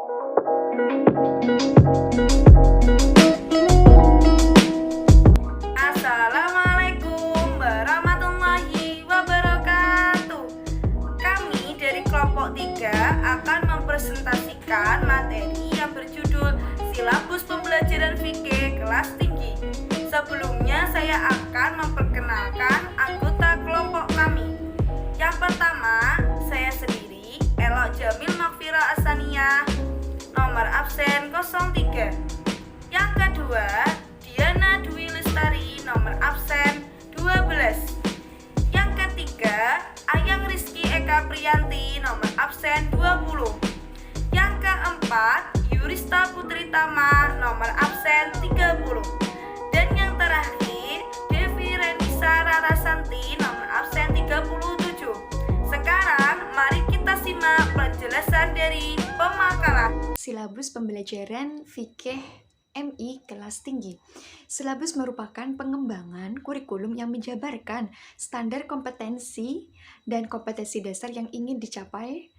Assalamualaikum warahmatullahi wabarakatuh. Kami dari kelompok 3 akan mempresentasikan materi yang berjudul Silabus Pembelajaran Fikih Kelas Tinggi. Sebelumnya saya akan memperkenalkan anggota kelompok kami. Yang pertama, saya sendiri, Elok Jamil Makfira Asaniyah, nomor absen 03. Yang kedua, Diana Dwi Lestari, nomor absen 12. Yang ketiga, Ayang Rizky Eka Priyanti, nomor absen 20. Yang keempat, Yurista Putri Tama, nomor absen 30. Dan yang terakhir, Devi Renisa Rarasanti, nomor absen 37. Sekarang, mari kita simak penjelasan dari pemakaran. Silabus Pembelajaran Fikih MI Kelas Tinggi. Silabus merupakan pengembangan kurikulum yang menjabarkan standar kompetensi dan kompetensi dasar yang ingin dicapai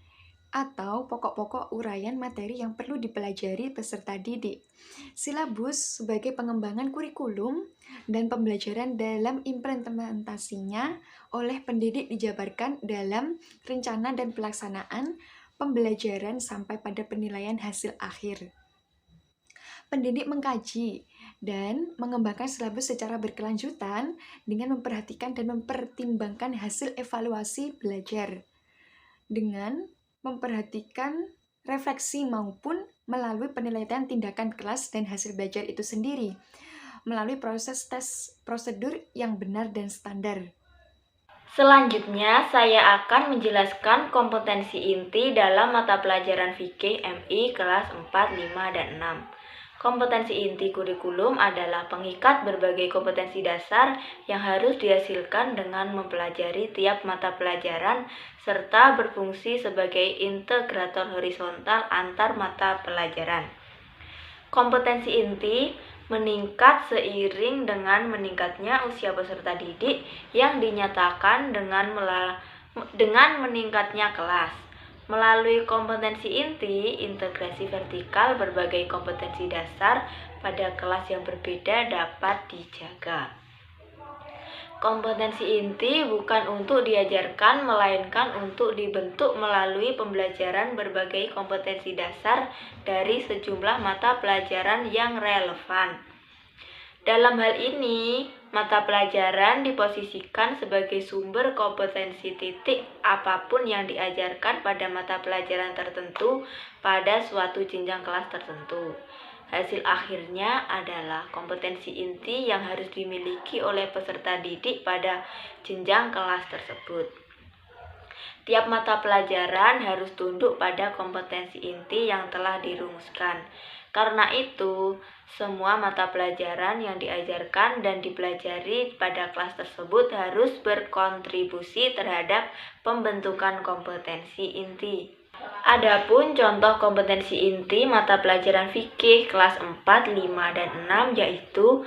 atau pokok-pokok uraian materi yang perlu dipelajari peserta didik. Silabus sebagai pengembangan kurikulum dan pembelajaran dalam implementasinya oleh pendidik dijabarkan dalam rencana dan pelaksanaan pembelajaran sampai pada penilaian hasil akhir. Pendidik mengkaji dan mengembangkan silabus secara berkelanjutan dengan memperhatikan dan mempertimbangkan hasil evaluasi belajar dengan memperhatikan refleksi maupun melalui penilaian tindakan kelas dan hasil belajar itu sendiri melalui proses tes prosedur yang benar dan standar. Selanjutnya, saya akan menjelaskan kompetensi inti dalam mata pelajaran fikih MI kelas 4, 5, dan 6. Kompetensi inti kurikulum adalah pengikat berbagai kompetensi dasar yang harus dihasilkan dengan mempelajari tiap mata pelajaran serta berfungsi sebagai integrator horizontal antar mata pelajaran. Kompetensi inti meningkat seiring dengan meningkatnya usia peserta didik yang dinyatakan dengan meningkatnya kelas. Melalui kompetensi inti, integrasi vertikal berbagai kompetensi dasar pada kelas yang berbeda dapat dijaga. Kompetensi inti bukan untuk diajarkan, melainkan untuk dibentuk melalui pembelajaran berbagai kompetensi dasar dari sejumlah mata pelajaran yang relevan. Dalam hal ini, mata pelajaran diposisikan sebagai sumber kompetensi titik apapun yang diajarkan pada mata pelajaran tertentu pada suatu jenjang kelas tertentu. Hasil akhirnya adalah kompetensi inti yang harus dimiliki oleh peserta didik pada jenjang kelas tersebut. Tiap mata pelajaran harus tunduk pada kompetensi inti yang telah dirumuskan. Karena itu, semua mata pelajaran yang diajarkan dan dipelajari pada kelas tersebut harus berkontribusi terhadap pembentukan kompetensi inti. Adapun contoh kompetensi inti mata pelajaran fikih kelas 4, 5, dan 6 yaitu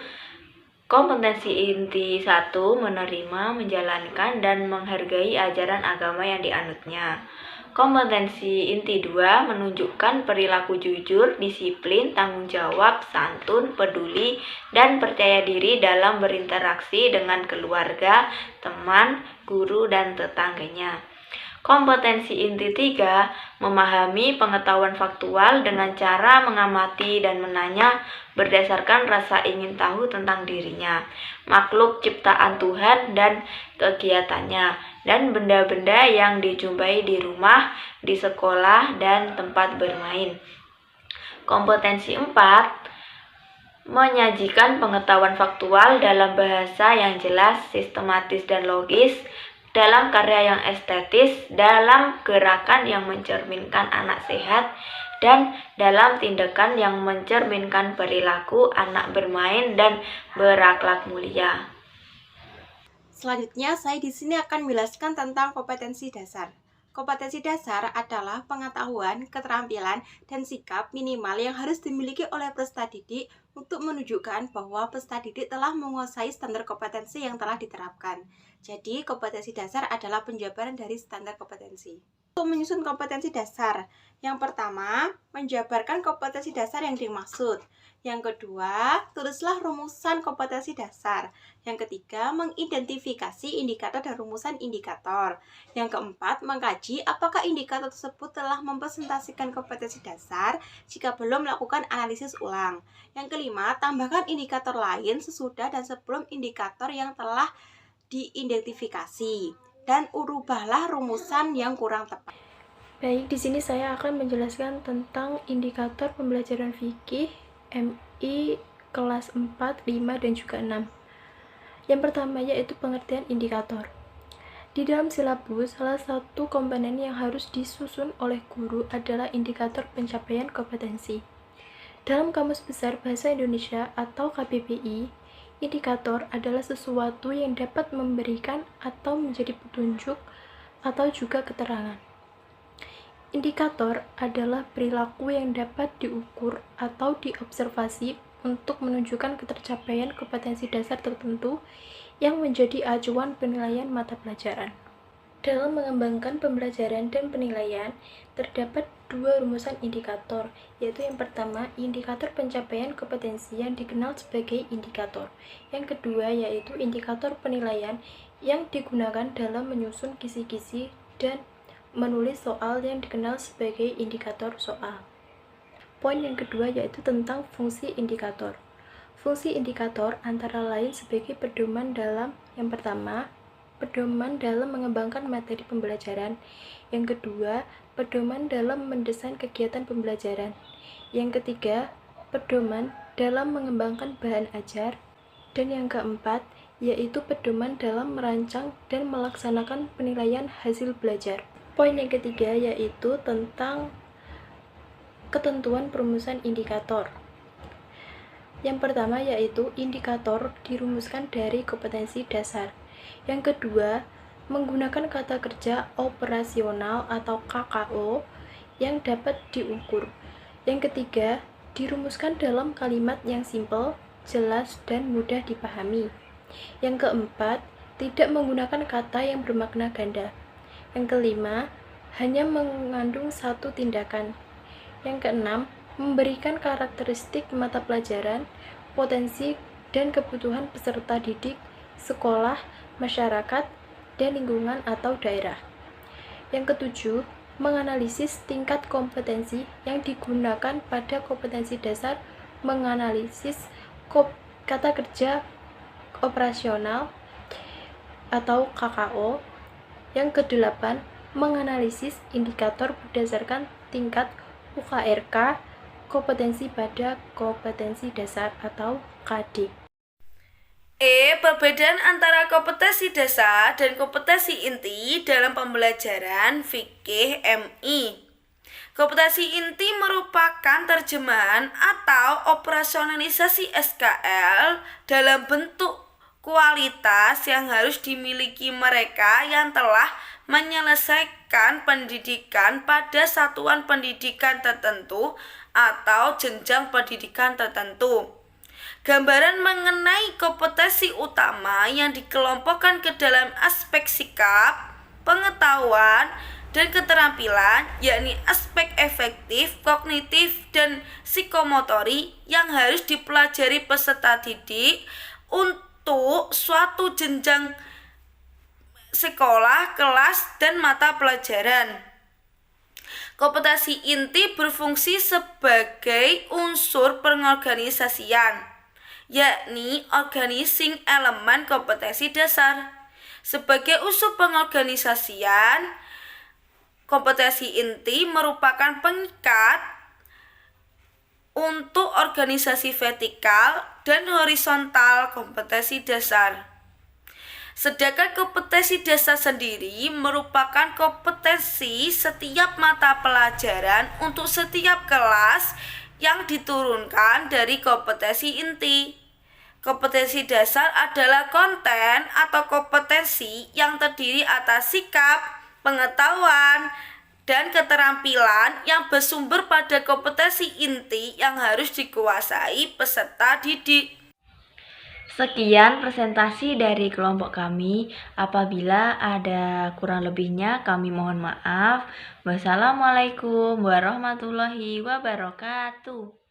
kompetensi inti 1. Menerima, menjalankan, dan menghargai ajaran agama yang dianutnya. Kompetensi inti 2. Menunjukkan perilaku jujur, disiplin, tanggung jawab, santun, peduli, dan percaya diri dalam berinteraksi dengan keluarga, teman, guru, dan tetangganya. Kompetensi inti 3. Memahami pengetahuan faktual dengan cara mengamati dan menanya berdasarkan rasa ingin tahu tentang dirinya, makhluk ciptaan Tuhan dan kegiatannya, dan benda-benda yang dijumpai di rumah, di sekolah, dan tempat bermain. Kompetensi 4. Menyajikan pengetahuan faktual dalam bahasa yang jelas, sistematis, dan logis, dalam karya yang estetis, dalam gerakan yang mencerminkan anak sehat, dan dalam tindakan yang mencerminkan perilaku anak bermain dan berakhlak mulia. Selanjutnya, saya di sini akan menjelaskan tentang kompetensi dasar. Kompetensi dasar adalah pengetahuan, keterampilan, dan sikap minimal yang harus dimiliki oleh peserta didik untuk menunjukkan bahwa peserta didik telah menguasai standar kompetensi yang telah diterapkan. Jadi, kompetensi dasar adalah penjabaran dari standar kompetensi. untuk menyusun kompetensi dasar. Yang pertama, menjabarkan kompetensi dasar yang dimaksud. Yang kedua, tulislah rumusan kompetensi dasar. Yang ketiga, mengidentifikasi indikator dan rumusan indikator. Yang keempat, mengkaji apakah indikator tersebut telah mempresentasikan kompetensi dasar. Jika belum, melakukan analisis ulang. Yang kelima, tambahkan indikator lain sesudah dan sebelum indikator yang telah diidentifikasi. Dan ubahlah rumusan yang kurang tepat. Baik, di sini saya akan menjelaskan tentang indikator pembelajaran fikih MI kelas 4, 5, dan juga 6. Yang pertama yaitu pengertian indikator. Di dalam silabus, salah satu komponen yang harus disusun oleh guru adalah indikator pencapaian kompetensi. Dalam Kamus Besar Bahasa Indonesia atau KBBI, indikator adalah sesuatu yang dapat memberikan atau menjadi petunjuk atau juga keterangan. Indikator adalah perilaku yang dapat diukur atau diobservasi untuk menunjukkan ketercapaian kompetensi dasar tertentu yang menjadi acuan penilaian mata pelajaran. Dalam mengembangkan pembelajaran dan penilaian, terdapat dua rumusan indikator, yaitu yang pertama, indikator pencapaian kompetensi yang dikenal sebagai indikator. Yang kedua, yaitu indikator penilaian yang digunakan dalam menyusun kisi-kisi dan menulis soal yang dikenal sebagai indikator soal. Poin yang kedua yaitu tentang fungsi indikator. Fungsi indikator antara lain sebagai pedoman dalam yang pertama, pedoman dalam mengembangkan materi pembelajaran. Yang kedua, pedoman dalam mendesain kegiatan pembelajaran. Yang ketiga, pedoman dalam mengembangkan bahan ajar. Dan yang keempat, yaitu pedoman dalam merancang dan melaksanakan penilaian hasil belajar. Poin yang ketiga yaitu tentang ketentuan perumusan indikator. Yang pertama yaitu indikator dirumuskan dari kompetensi dasar. Yang kedua, menggunakan kata kerja operasional atau KKO yang dapat diukur. Yang ketiga, dirumuskan dalam kalimat yang simpel, jelas, dan mudah dipahami. Yang keempat, tidak menggunakan kata yang bermakna ganda. Yang kelima, hanya mengandung satu tindakan. Yang keenam, memberikan karakteristik mata pelajaran, potensi, dan kebutuhan peserta didik, sekolah, masyarakat, dan lingkungan atau daerah. Yang ketujuh, menganalisis tingkat kompetensi yang digunakan pada kompetensi dasar, menganalisis kata kerja operasional atau KKO. Yang kedelapan, menganalisis indikator berdasarkan tingkat UKRK, kompetensi pada kompetensi dasar atau KD. Perbedaan antara kompetensi dasar dan kompetensi inti dalam pembelajaran fikih MI. Kompetensi inti merupakan terjemahan atau operasionalisasi SKL dalam bentuk kualitas yang harus dimiliki mereka yang telah menyelesaikan pendidikan pada satuan pendidikan tertentu atau jenjang pendidikan tertentu. Gambaran mengenai kompetensi utama yang dikelompokkan ke dalam aspek sikap, pengetahuan, dan keterampilan, yakni aspek efektif, kognitif, dan psikomotori yang harus dipelajari peserta didik untuk suatu jenjang sekolah, kelas, dan mata pelajaran. Kompetensi inti berfungsi sebagai unsur pengorganisasian, yakni organizing elemen kompetensi dasar. Sebagai unsur pengorganisasian, kompetensi inti merupakan pengikat untuk organisasi vertikal dan horizontal kompetensi dasar. Sedangkan kompetensi dasar sendiri merupakan kompetensi setiap mata pelajaran untuk setiap kelas yang diturunkan dari kompetensi inti. Kompetensi dasar adalah konten atau kompetensi yang terdiri atas sikap, pengetahuan, dan keterampilan yang bersumber pada kompetensi inti yang harus dikuasai peserta didik. Sekian presentasi dari kelompok kami. Apabila ada kurang lebihnya, kami mohon maaf. Wassalamualaikum warahmatullahi wabarakatuh.